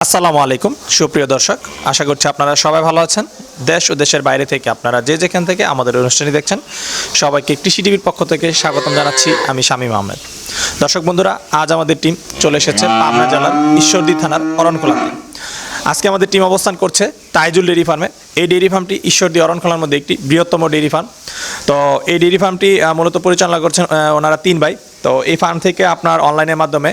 আসসালামু আলাইকুম সুপ্রিয় দর্শক, আশা করছি আপনারা সবাই ভালো আছেন। দেশ ও দেশের বাইরে থেকে আপনারা যে যেখান থেকে আমাদের অনুষ্ঠানটি দেখছেন, সবাইকে কৃষি টিভির পক্ষ থেকে স্বাগতম জানাচ্ছি। আমি শামীম আহমেদ। দর্শক বন্ধুরা, আজ আমাদের টিম চলে এসেছে পাবনা জেলার ঈশ্বরদী থানার অরণখোলাতে। আজকে আমাদের টিম অবস্থান করছে তাইজুল ডেইরি ফার্মে। এই ডেইরি ফার্মটি ঈশ্বরদী অরণখোলার মধ্যে একটি বৃহত্তম ডেইরি ফার্ম। তো এই ডেইরি ফার্মটি মূলত পরিচালনা করছেন ওনারা 3 ভাই। তো এই ফার্ম থেকে আপনার অনলাইনের মাধ্যমে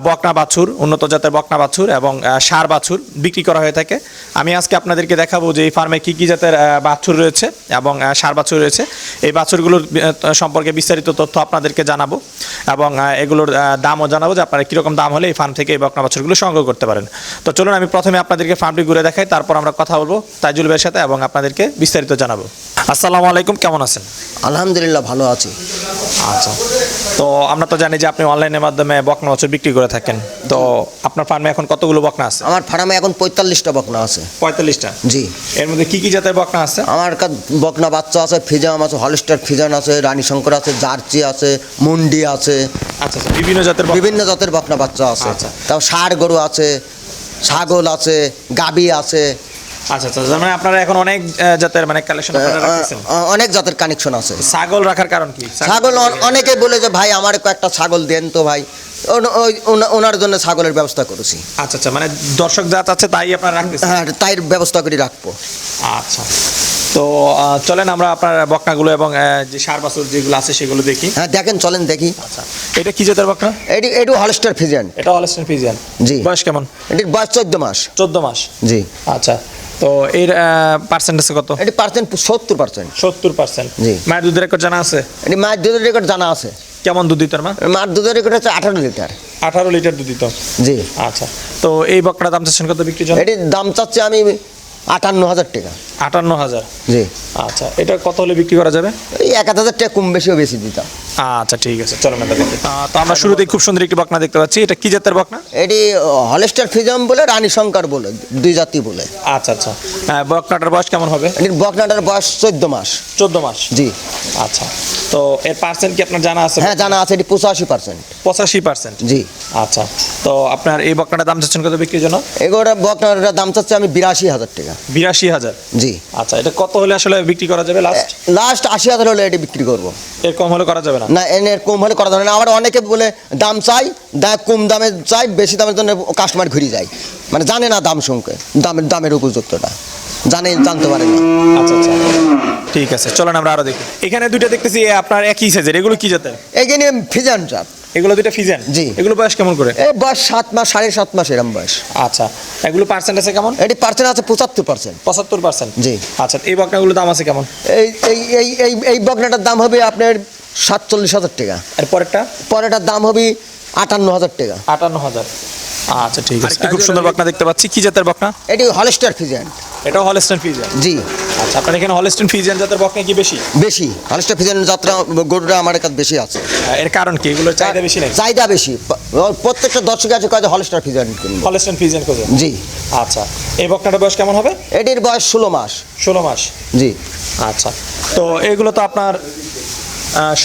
বকনা বাছুর, উন্নত জাতের বকনা বাছুর এবং ষাঁড় বাছুর বিক্রি করা হয়ে থাকে। আমি আজকে আপনাদেরকে দেখাবো যে এই ফার্মে কী কী জাতের বাছুর রয়েছে এবং ষাঁড় বাছুর রয়েছে। এই বাছুরগুলোর সম্পর্কে বিস্তারিত তথ্য আপনাদেরকে জানাবো এবং এগুলোর দামও জানাবো যে আপনারা কীরকম দাম হলে এই ফার্ম থেকে এই বকনা বাছুরগুলো সংগ্রহ করতে পারেন। তো চলুন আমি প্রথমে আপনাদেরকে ফার্মটি ঘুরে দেখাই, তারপর আমরা কথা বলবো তাইজুল ভাইয়ের সাথে এবং আপনাদেরকে বিস্তারিত জানাবো। আসসালামু আলাইকুম, কেমন আছেন? আলহামদুলিল্লাহ, ভালো আছি। আচ্ছা, তো আমরা তো জানি যে আপনি অনলাইনের মাধ্যমে বকনা বাছুর বিক্রি করে থাকেন। তো আপনার ফার্মে এখন কতগুলো বকনা আছে? আমার ফার্মে এখন 45টা বকনা আছে। 45টা? জি। এর মধ্যে কি কি জাতের বকনা আছে? আমার বকনা বাচ্চা আছে, ফিজাম আছে, হলস্টার ফিজান আছে, রানী শঙ্কর আছে, জার্সি আছে, মুন্ডি আছে। আচ্ছা, বিভিন্ন জাতের বিভিন্ন জাতের বকনা বাচ্চা আছে। আচ্ছা। তাও ষাঁড় গরু আছে, ছাগল আছে, গাবি আছে। আচ্ছা আচ্ছা, মানে আপনারা এখন অনেক জাতের মানে কালেকশন আপনারা রাখতেছেন? অনেক জাতের কানেকশন আছে। ছাগল রাখার কারণ কি? ছাগল অনেকে বলে যে ভাই আমার কয়েকটা ছাগল দেন তো ভাই, ওনার জন্য ছাগলের ব্যবস্থা করেছি। আচ্ছা আচ্ছা, মানে দর্শক যা চাচ্ছে তাই আপনারা রাখতেছেন? হ্যাঁ, তাই ব্যবস্থা করে রাখবো। আচ্ছা, তো চলেন আমরা আপনার বকনাগুলো এবং যে ষাঁড় বাছুর যেগুলো আছে সেগুলো দেখি। হ্যাঁ দেখেন, চলেন দেখি। আচ্ছা, এটা কি জাতের বকনা? এটু হলস্টার ফিজিয়ান। এটা হলস্টাইন ফ্রিজিয়ান। জি। বয়স কেমন? এটির বয়স 14 মাস। 14 মাস? জি। আচ্ছা, তো এর পার্সেন্টেজ কত? এটি পার্সেন্ট 70%। 70%? জি। মায়ের দুধের রেকর্ড জানা আছে? এটি মায়ের দুধের রেকর্ড জানা আছে। কেমন দুধ দিত মা? মার দুধের রেকর্ড হচ্ছে 18 লিটার। 18 লিটার দুধ দিত? জি। আচ্ছা, তো এই বকনার দাম চাচ্ছেন কত বিক্রির জন্য? এটির দাম চাচ্ছি আমি 58,000 টাকা। 58,000? জি। আচ্ছা, এটা কত হলে বিক্রি করা যাবে? এই 1,000 টাকা কম বেশিও বেশি দিতাম। আচ্ছা ঠিক আছে, চলো না দেখি। তো আমরা শুরুতেই খুব সুন্দর একটি বকনা দেখতে পাচ্ছি। এটা কি জাতের বকনা? এটি হলস্টার ফিজাম বলে, রানী শঙ্কর বলে, দুই জাতি বলে। আচ্ছা আচ্ছা, বকনাটার বয়স কেমন হবে? এটির বকনাটার বয়স 14 মাস। 14 মাস? জি। আচ্ছা, তো এর পার্সেন্ট কি আপনার জানা আছে? হ্যাঁ জানা আছে, এটি 85%। 85%? জি। আচ্ছা, তো আপনার এই বকনাটার দাম চাচ্ছেন কত বিক্রির জন্য? এগুলোর বকনাটার দাম চাচ্ছি আমি 82,000 টাকা। 82,000? জি। আচ্ছা, এটা কত হলে আসলে বিক্রি করা যাবে লাস্ট? লাস্ট 80,000 হলে এটি বিক্রি করবো। এর কম হলে করা যাবে না? না, এর কম হলে করা যাবে না। আবার অনেকে বলে দাম চাই, কম দামে চাই, বেশি দামের জন্য কাস্টমার ঘুরে যায়, মানে জানে না দাম সংখ্যা, দামের উপযুক্তটা জানতে পারে না। আচ্ছা আচ্ছা, ঠিক আছে, চলেন আমরা আরো দেখি। এখানে দুইটা দেখতেছি আপনার একই সাইজের, এগুলো কি জাতের? এইখানে ফিজান জাত। এগুলো দুইটা ফিজিয়ান? জি। এগুলো বয়স কেমন করে? এই বয়স 7 মাস, 7.5 মাস এরম বয়স। আচ্ছা, এগুলো পার্সেন্ট আছে কেমন? এটি পার্সেন্ট আছে 75%। 75%? জি। আচ্ছা, এই বকনাগুলোর দাম আছে কেমন? এই এই এই এই এই বকনাটার দাম হবে আপনার 47,000 টাকা। এর পরেরটা? পরেটার দাম হবে 58,000 টাকা। 58,000? আচ্ছা ঠিক আছে। খুব সুন্দর বকনা দেখতে পাচ্ছি। কি জাতের বকনা? এটি হলস্টার ফিজিয়ান। এটাও হলস্টাইন ফ্রিজিয়ান? জি। আচ্ছা, আপনার এখানে হলস্টাইন ফ্রিজিয়ান জাতের বকনা কি বেশি? বেশি হলস্টার ফিজিয়ান যাত্রা গরুটা আমার কাছে বেশি আছে। এর কারণ কি? এগুলোর চাহিদা বেশি নাকি? চাহিদা বেশি। প্রত্যেকটা দর্শক আছে কয় হলস্টার ফিজিয়ান কিনবো। হলস্টাইন ফ্রিজিয়ান খোঁজে? জি। আচ্ছা, এই বকনাটার বয়স কেমন হবে? এটির বয়স 16 মাস। 16 মাস? জি। আচ্ছা, তো এগুলো তো আপনার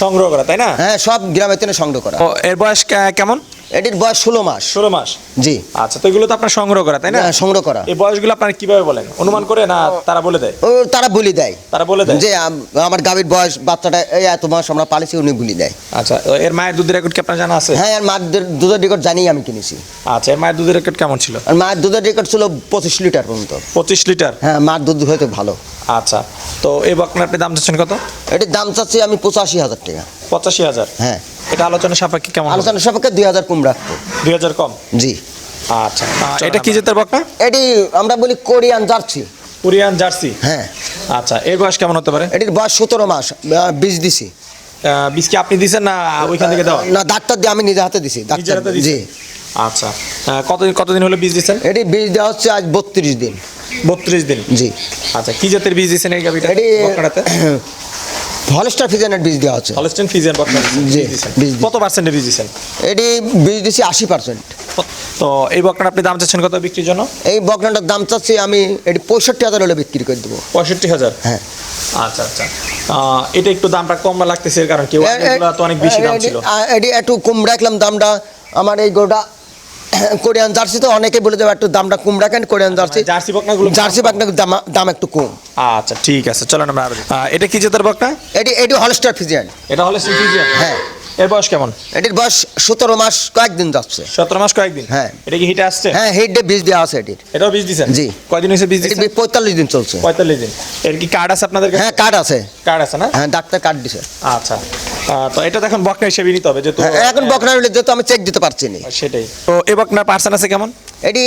সংগ্রহ করা, তাই না? হ্যাঁ, সব গ্রামের থেকে সংগ্রহ করা। ও, এর বয়স কেমন? এটির বয়স 16 মাস। 16 মাস? জি। আচ্ছা, তো এগুলো তো আপনার সংগ্রহ করা, তাই না? হ্যাঁ, সংগ্রহ করা। এই বয়সগুলো আপনারা কিভাবে বলেন? অনুমান করে না তারা বলে দেয়? ও তারা বলি দেয়। তারা বলে দেয় যে আমার গাভীর বয়স, বাচ্চাটা এই এত মাস আমরা পালিছি, উনি বলি দেয়। আচ্ছা, এর মায়ের দুধের রেকর্ড কি আপনার জানা আছে? হ্যাঁ, আর মার দুধের রেকর্ড জানি আমি কিনেছি। আচ্ছা, এর মায়ের দুধের রেকর্ড কেমন ছিল? আর মায়ের দুধের রেকর্ড ছিল 25 লিটার পর্যন্ত। 25 লিটার? হ্যাঁ, মার দুধ হয়তো ভালো। আচ্ছা, তো এই বকনার আপনি দাম চাচ্ছেন কত? এটির দাম চাচ্ছি আমি 85,000 টাকা। 85,000? হ্যাঁ। এটা আলোচনা সাপেক্ষে কেমন? আলোচনা সাপেক্ষে 2,000 কম রাখবো। 2,000 কম? জি। আচ্ছা, এটা কি জাতের বকনা? এটি আমরা বলি কোরিয়ান জার্সি। Korean jersey? হ্যাঁ। আচ্ছা, এর বয়স কেমন হতে পারে? এটির বয়স 17 মাস। বীজ দিছি। বীজ কি আপনি দিছেন না ওইখান থেকে দেওয়া? না, ডাক্তার দিয়ে আমি নিজে হাতে দিছি। নিজের হাতে দিছেন? জি। আচ্ছা, কতদিন হলো বীজ দিছেন? এটি বীজ দেওয়া হচ্ছে আজ 32 দিন। 32 দিন? জি। আচ্ছা, কি জাতের বীজ দিছেন এই গাভিটা? এটি বকনাটাতে হলস্টার ফিজিয়ানের বীজ দেওয়া আছে। হলস্টাইন ফ্রিজিয়ান বকনা জি, দিছেন? বীজ কত পার্সেন্টের বীজ দিছেন? এটি বীজ দিছি 80%। তো এই বকনা আপনি দাম চাচ্ছেন কত বিক্রির জন্য? এই বকনাটার দাম চাচ্ছি আমি এটি 65,000 হলে বিক্রি করে দেবো। 65,000? হ্যাঁ। আচ্ছা আচ্ছা, এটা একটু দামটা কম লাগতেছে, এর কারণ কি? এগুলো তো অনেক বেশি দাম ছিল। এটি একটু কম রাখলাম দামটা। আমার এই গরুটা কোরিয়ান জার্সি তো অনেকে বলে দেবে একটু দামটা কম রাখেন, কোরিয়ান জার্সি জার্সি বকনাগুলো জার্সি বাগনার দাম একটু কম। আচ্ছা ঠিক আছে, চলেন আমরা আরো দেখি। এটা কি জাতের বকনা? এটি হলস্টার ফিজিয়ান। এটা হলে সিনফিজিয়ান। হ্যাঁ, এর বয়স কেমন? এটির বয়স 17 মাস কয়েকদিন যাচ্ছে। 17 মাস কয়েকদিন। হ্যাঁ। এটা কি হিটে আসছে? হ্যাঁ, হেড ডে বীজ দেওয়া আছে এটির। এটাও বীজ দিছেন? জি। কয়দিন হয়েছে বীজ এটি দিছেন? 45 দিন চলছে। 45 দিন। এর কি কার্ড আছে আপনাদের কাছে? হ্যাঁ, কার্ড আছে। কার্ড আছে না? হ্যাঁ, ডাক্তার কার্ড দিছে। আচ্ছা, তো এটা দেখুন বকনা হিসেবে নিতে হবে যেহেতু। হ্যাঁ, এখন বকনা হলে যেহেতু আমি চেক দিতে পারছি না। সেটাই। তো এই বকনার পার্সেন্ট আছে কেমন? এটি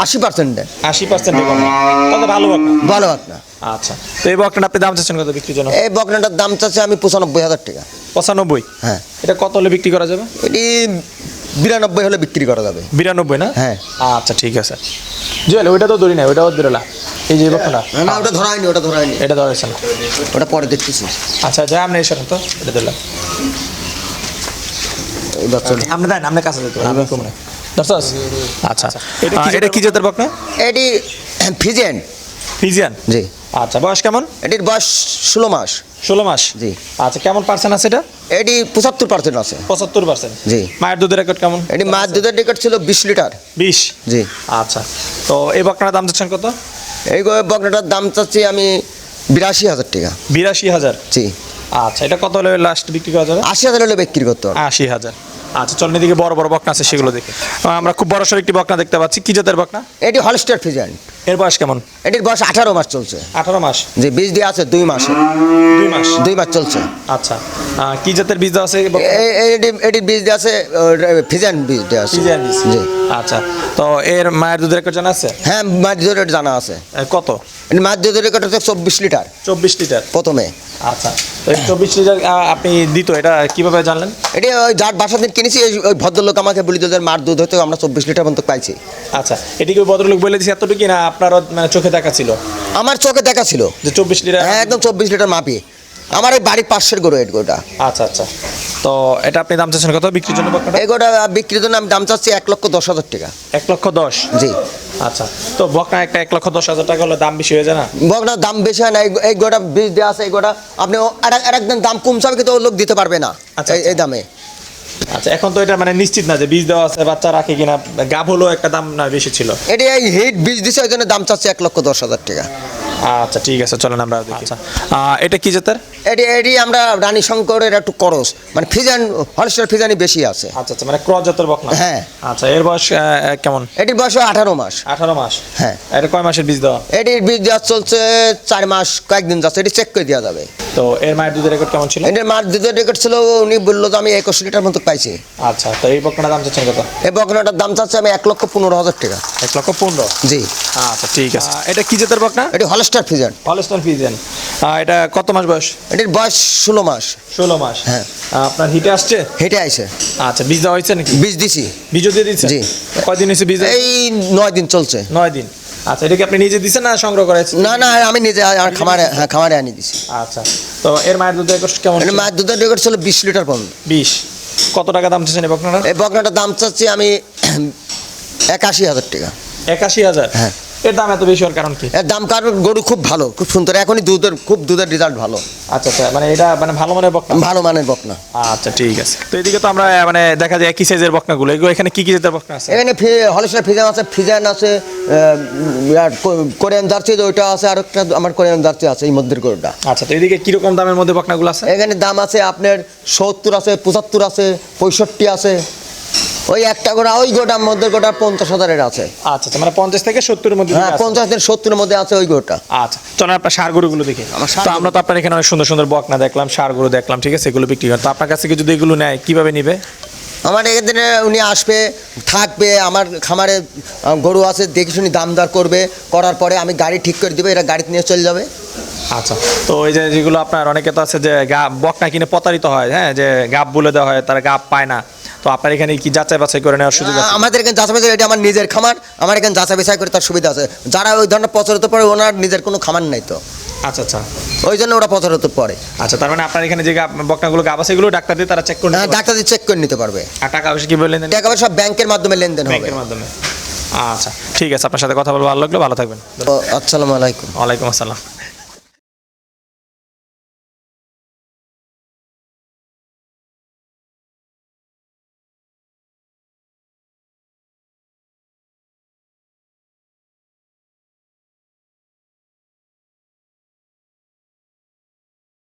80% 80% বকনা, তাহলে ভালো বকনা। ভালো বকনা। আচ্ছা, তো এই বকনাটা আপনি দাম চাচ্ছেন কত বিক্রির জন্য? এই বকনাটার দাম চাচ্ছে আমি 95,000 টাকা। 95? হ্যাঁ। এটা কত হলে বিক্রি করা যাবে? এটি 92 হলে বিক্রি করা যাবে। 92 না? হ্যাঁ। আচ্ছা ঠিক আছে। জুয়েল ওইটা তো ধরি না, ওইটাও ধরলা। এই যে বকনা, না ওটা ধরা হয়নি, ওটা ধরা হয়নি, এটা ধরেছেন। ওটা পরে দেখতেছি। আচ্ছা যা আপনি এসে তো এটা ধরলাম। এই বাচ্চা আপনি দেন, আপনার কাছে যেতে আমি কম না দর্শক। আচ্ছা, এটা কি জাতের বকনা? এটি ফিজিয়ান। ফিজিয়ান? জি। আচ্ছা, বয়স কেমন? এটির বয়স 16 মাস। 16 মাস? জি। আচ্ছা, কেমন পার্সেন্ট আছে এটা? এটি 75% আছে। 75%? জি। মায়ের দুধের রেকর্ড কেমন? এটি মাছ দুধের রেকর্ড ছিল 20 লিটার। 20? জি। আচ্ছা, তো এই বকনার দাম চাচ্ছেন কত? এই বকনাটার দাম চাচ্ছি আমি 82,000 টাকা। 82,000? জি। আচ্ছা, এটা কত হলে লাস্ট বিক্রি করা যাবে? 80,000 হলে বিক্রি করতে হবে। 80,000। আচ্ছা, চলেন এদিকে বড় বড় বকনা আছে সেগুলো দেখি। আমরা খুব বড় সড় একটি বকনা দেখতে পাচ্ছি, কি জাতের বকনা? এটি হলস্টার ফিজিয়ান। এর বয়স কেমন? এটির বয়স 18 মাস চলছে। 18 মাস? যে বীজ দিয়ে আছে 2 মাসে। 2 মাস? 2 মাস চলছে। আচ্ছা, কি জাতের বীজ দেওয়া আছে? এটির বীজ দিয়ে আছে ফিজিয়ান বীজ দিয়ে আছে। ফিজিয়ান বীজ? জি। আচ্ছা, তো এর মায়ের দুধের রেকর্ড জানা আছে? হ্যাঁ, মাছ দুধের জানা আছে। কত? মাছ দুধের রেকর্ড হচ্ছে 24 লিটার 24 লিটার প্রথমে। আচ্ছা, তো এই 24 লিটার আপনি দিত, এটা কিভাবে জানলেন? এটি ওই যার বাসা দিন কিনেছি ওই ভদ্রলোক আমাকে বলি যে মার দুধ হয়তো আমরা 24 লিটার পর্যন্ত পাইছি। আচ্ছা, এটিকে ভদ্রলোক বলে দিয়েছে এতটুকু না আপনারও মানে চোখে দেখা ছিল? আমার চোখে দেখা ছিল যে 24 লিটার? হ্যাঁ, একদম 24 লিটার মাপি। আমার এই বাড়ির পাশের গরু এই গরুটা। আচ্ছা আচ্ছা, তো এটা আপনি দাম চাচ্ছেন কত বিক্রির জন্য বকনাটা? এই গরুটা বিক্রির জন্য আমি দাম চাচ্ছি 1,10,000 টাকা। 1,10,000? জি। আচ্ছা, তো বকনা একটা 1,10,000 টাকা হলে দাম বেশি হয়ে যায় না? বকনার দাম বেশি হয় না। এই গোটা বীজ দেওয়া আছে। এই গোটা আপনি আরেকদিন দাম কম চাবে কিন্তু ও লোক দিতে পারবে না আচ্ছা, এই দামে। আচ্ছা, এখন তো এটা মানে নিশ্চিত না যে বীজ দেওয়া আছে বাচ্চা রাখে কিনা, গাব হলো একটা দাম না বেশি ছিল। এটি এই হিট বীজ দিছে ওই জন্য দাম চাচ্ছে 1,10,000 টাকা। আচ্ছা ঠিক আছে, চলেন আমরা দেখি। আচ্ছা, এটা কি জাতের? এটি আমরা রানী শঙ্করের একটু করস মানে ফিজান হলস্টার ফিজানি বেশি আছে। আচ্ছা আচ্ছা, মানে ক্রস জাতের বকনা? হ্যাঁ। আচ্ছা, এর বয়স কেমন? এটির বয়স 18 মাস। 18 মাস? হ্যাঁ। এটা কয় মাসের বীজ দেওয়া? এটির বীজ দেওয়া চলছে 4 মাস কয়েকদিন যাচ্ছে। এটি চেক করে দেওয়া যাবে। তো এর মায়ের দুধের রেকর্ড কেমন ছিল? এটির মার দুধের রেকর্ড ছিল, উনি বললো যে আমি 21 লিটার মতো পাইছি। আচ্ছা, তো এই বকনার দাম চাচ্ছেন কত? এই বকনাটার দাম চাচ্ছে আমি 1,15,000 টাকা। 1,15,000? জি। আচ্ছা ঠিক আছে। এটা কি জাতের বকনা? এটি হলস্টার ফিজান। Holstein Friesian. এটা কত মাস বয়স? এটির বয়স 16 মাস। 16 মাস? হ্যাঁ। আপনার হিটে আসছে? হেঁটে আইছে। আচ্ছা, বীজ দেওয়া হয়েছে নাকি? বীজ দিছি। বীজও দিয়ে দিচ্ছে? জি। কয়দিন হয়েছে বীজ? এই 9 দিন চলছে। 9 দিন। আচ্ছা, এটা কি আপনি নিজে দিচ্ছেন না সংগ্রহ করেছেন? না না, আমি নিজে আমার খামারে, হ্যাঁ খামারে আনি দিছি। আচ্ছা, তো এর মায়ের দুধের রেকর্ড কেমন? এর মায়ের দুধের রেকর্ড ছিল 20 লিটার পর্যন্ত। 20? কত টাকা দাম চাচ্ছেন এই বকনাটা? এই বকনাটার দাম চাচ্ছি আমি 81,000 টাকা। 81,000? হ্যাঁ। এর দাম এত বেশি হওয়ার কারণ কি? এর দাম কারণ গরু খুব ভালো, খুব সুন্দর, এখনই দুধের রেজাল্ট ভালো। আচ্ছা আচ্ছা, মানে এটা মানে ভালো মানের বকনা? ভালো মানের বকনা। আচ্ছা ঠিক আছে। তো এদিকে তো আমরা মানে দেখা যায় একই সাইজের বকনাগুলো, এগুলো এখানে কি কি জাতের বকনা আছে? এখানে হলস্টার ফিজান আছে, ফিজান আছে, কোরিয়ান জার্সি ওইটা আছে, আর একটা আমার কোরিয়ান জার্সি আছে এই মধ্যের গরুটা। আচ্ছা, তো এদিকে কিরকম দামের মধ্যে বকনাগুলো আছে? এখানে দাম আছে আপনার 70 আছে, 75 আছে, 65 আছে। ওই একটা গোটা ওই গোটার মধ্যে গোটা 50,000-এর আছে। আচ্ছা আচ্ছা, মানে 50 থেকে 70-এর মধ্যে হ্যাঁ, আছে। 50 থেকে 70-এর মধ্যে আছে ওই গোটা। আচ্ছা, চলেন আপনার ষাঁড় গরুগুলো দেখি। আমার ষাঁড় তো আমরা তো আপনার এখানে অনেক সুন্দর সুন্দর বকনা দেখলাম, ষাঁড় গরু দেখলাম, ঠিক আছে, এগুলো বিক্রি করেন। তো আপনার কাছ থেকে যদি এগুলো নেয় কিভাবে নিবে? আমার এখানে উনি আসবে, থাকবে, আমার খামারে গরু আছে, দেখে শুনি দাম দর করবে, করার পরে আমি গাড়ি ঠিক করে দেবো, এরা গাড়িতে নিয়ে চলে যাবে। আচ্ছা, তো ওই যে যেগুলো আপনার অনেকে তো আছে যে বকনা কিনে প্রতারিত হয়, হ্যাঁ, যে গাব বলে দেওয়া হয়, তারা গাব পায় না, তো আপনার এখানে কি যাচাই বাছাই করে নেওয়ার সুযোগ আছে? আমাদের এখানে যাচাই বাছাই, এটা আমার নিজের খামার, আমার এখানে যাচাই বাছাই করে তার সুবিধা আছে। যারা ওই ধরনের প্রচারিত পড়ে ওনার নিজের কোনো খামার নাই তো, আচ্ছা আচ্ছা, ওই জন্য ওরা প্রচারিত পড়ে। আচ্ছা, তার মানে আপনার এখানে যে বকনাগুলো গাব আছে এগুলো ডাক্তার দিয়ে তারা চেক করে হ্যাঁ, ডাক্তার চেক করে নিতে পারবে। আর টাকা পয়সা কি বললেন? টাকা পয়সা সব ব্যাংকের মাধ্যমে লেনদেন হবে। ব্যাংকের মাধ্যমে? আচ্ছা ঠিক আছে, আপনার সাথে কথা বলে ভালো লাগলো, ভালো থাকবেন। আসসালামু আলাইকুম। ওয়ালাইকুম আসসালাম।